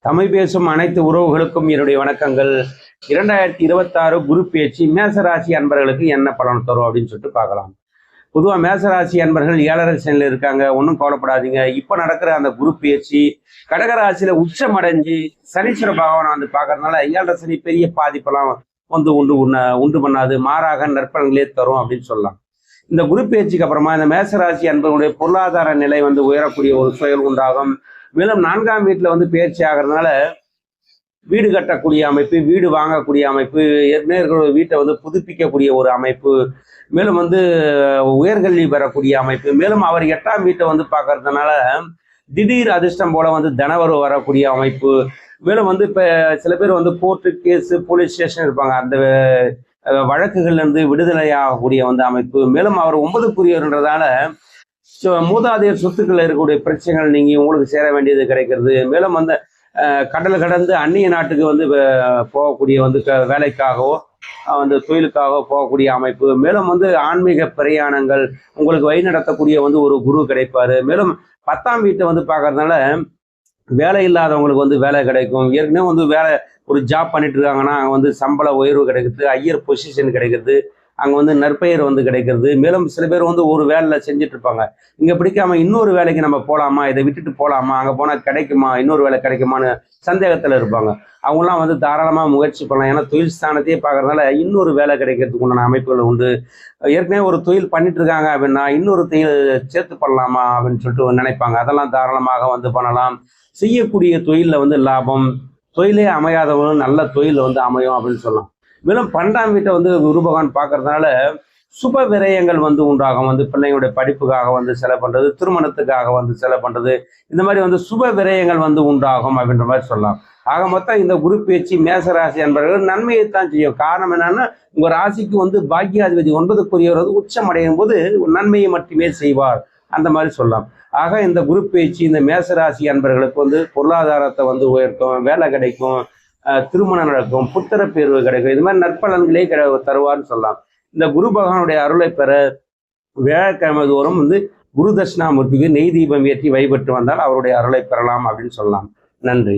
தமிழ் பேசும் அனைத்து உறவுகளுக்கும் என்னுடைய வணக்கங்கள். 2026 குரு பேச்சு மேசராசி அன்பர்களுக்கு என்ன பலன் தரும் அப்படின்னு சொல்லிட்டு பார்க்கலாம். பொதுவாக மேசராசி அன்பர்கள் 7.5 சனியில் இருக்காங்க, ஒன்றும் கவலைப்படாதீங்க. இப்போ நடக்கிற அந்த குரு பேச்சு கடகராசியில உச்சம் அடைஞ்சு சனீஸ்வர பகவானை வந்து பார்க்கறதுனால 7.5 சனி பெரிய பாதிப்பெல்லாம் உண்டு பண்ணாது, மாறாக நற்பலன்களே தரும் அப்படின்னு சொல்லலாம். இந்த குரு பேச்சுக்கு அப்புறமா இந்த மேசராசி அன்பர்களுடைய பொருளாதார நிலை வந்து உயரக்கூடிய ஒரு செயல் உண்டாகும். மேலும் 4ஆம் வீட்டில் வந்து பயிற்சி ஆகிறதுனால வீடு கட்டக்கூடிய அமைப்பு, வீடு வாங்கக்கூடிய அமைப்பு, ஏற்கனவே வீட்டை வந்து புதுப்பிக்கக்கூடிய ஒரு அமைப்பு, மேலும் வந்து உயர்கல்வி பெறக்கூடிய அமைப்பு, மேலும் அவர் 8ஆம் வீட்டை வந்து பார்க்கறதுனால திடீர் அதிர்ஷ்டம் போல வந்து தனவரவு வரக்கூடிய அமைப்பு, மேலும் வந்து இப்போ சில பேர் வந்து கோர்ட்டு கேஸு போலீஸ் ஸ்டேஷன் இருப்பாங்க, அந்த வழக்குகள்லேருந்து விடுதலை ஆகக்கூடிய வந்து அமைப்பு, மேலும் அவர் 9க்குரியன்றதால மூதாதையர் சொத்துக்கள் இருக்கக்கூடிய பிரச்சனைகள் நீங்க உங்களுக்கு சேர வேண்டியது கிடைக்கிறது. மேலும் வந்து கடல் கடந்து அந்நிய நாட்டுக்கு வந்து போகக்கூடிய வந்து வேலைக்காகவோ வந்து தொழிலுக்காகவோ போகக்கூடிய அமைப்பு, மேலும் வந்து ஆன்மீக பிரயாணங்கள் உங்களுக்கு வழி நடத்தக்கூடிய வந்து ஒரு குரு கிடைப்பாரு. மேலும் 10ஆம் வீட்டை வந்து பார்க்கறதுனால வேலை இல்லாதவங்களுக்கு வந்து வேலை கிடைக்கும். ஏற்கனவே வந்து ஒரு ஜாப் பண்ணிட்டு இருக்காங்கன்னா அங்கே வந்து சம்பள உயர்வு கிடைக்கிறது, ஹையர் பொசிஷன் கிடைக்கிறது, அங்கே வந்து நற்பெயர் வந்து கிடைக்கிறது. மேலும் சில பேர் வந்து ஒரு வேலையில் செஞ்சுட்டு இருப்பாங்க, இங்கே பிடிக்காம இன்னொரு வேலைக்கு நம்ம போகலாமா, இதை விட்டுட்டு போகலாமா, அங்கே போனால் கிடைக்குமா, இன்னொரு வேலை கிடைக்குமான்னு சந்தேகத்தில் இருப்பாங்க. அவங்களாம் வந்து தாராளமாக முயற்சி பண்ணலாம். ஏன்னா தொழில் ஸ்தானத்தையே பார்க்கறதுனால இன்னொரு வேலை கிடைக்கிறதுக்கு உண்டான அமைப்புகள் உண்டு. ஏற்கனவே ஒரு தொழில் பண்ணிட்டு இருக்காங்க அப்படின்னா இன்னொரு தொழில் சேர்த்து பண்ணலாமா அப்படின்னு சொல்லிட்டு நினைப்பாங்க. அதெல்லாம் தாராளமாக வந்து பண்ணலாம். செய்யக்கூடிய தொழிலில் வந்து லாபம், தொழிலே அமையாதவங்களும் நல்ல தொழில் வந்து அமையும் அப்படின்னு சொல்லலாம். மேலும் 12ஆம் வீட்டை வந்து குரு பகவான் பார்க்கறதுனால சுப விரயங்கள் வந்து உண்டாகும். வந்து பிள்ளைங்களுடைய படிப்புக்காக வந்து செலவு பண்ணுறது, திருமணத்துக்காக வந்து செலவு பண்ணுறது, இந்த மாதிரி வந்து சுப விரயங்கள் வந்து உண்டாகும் அப்படின்ற மாதிரி சொல்லலாம். ஆக மொத்தம் இந்த குரு பேச்சு மேசராசி என்பவர்கள் நன்மையைத்தான் செய்யும். காரணம் என்னன்னா, உங்கள் ராசிக்கு வந்து பாக்கியாதிபதி 9க்குரியவர் வந்து உச்சம் அடையும் போது நன்மையை மட்டுமே செய்வார், அந்த மாதிரி சொல்லலாம். ஆக இந்த குரு பேச்சு இந்த மேசராசி அன்பர்களுக்கு வந்து பொருளாதாரத்தை வந்து உயர்த்தும், வேலை கிடைக்கும், திருமணம் நடக்கும், புத்திர பேர்வு கிடைக்கும், இது மாதிரி நற்பலன்களே தருவார்னு சொல்லலாம். இந்த குரு பகவானுடைய அருளை பெற வியாழக்கிழமை தோறும் வந்து குரு தட்சிணாமூர்த்திக்கு நெய் தீபம் ஏற்றி வழிபட்டு வந்தால் அவருடைய அருளை பெறலாம் அப்படின்னு சொல்லலாம். நன்றி.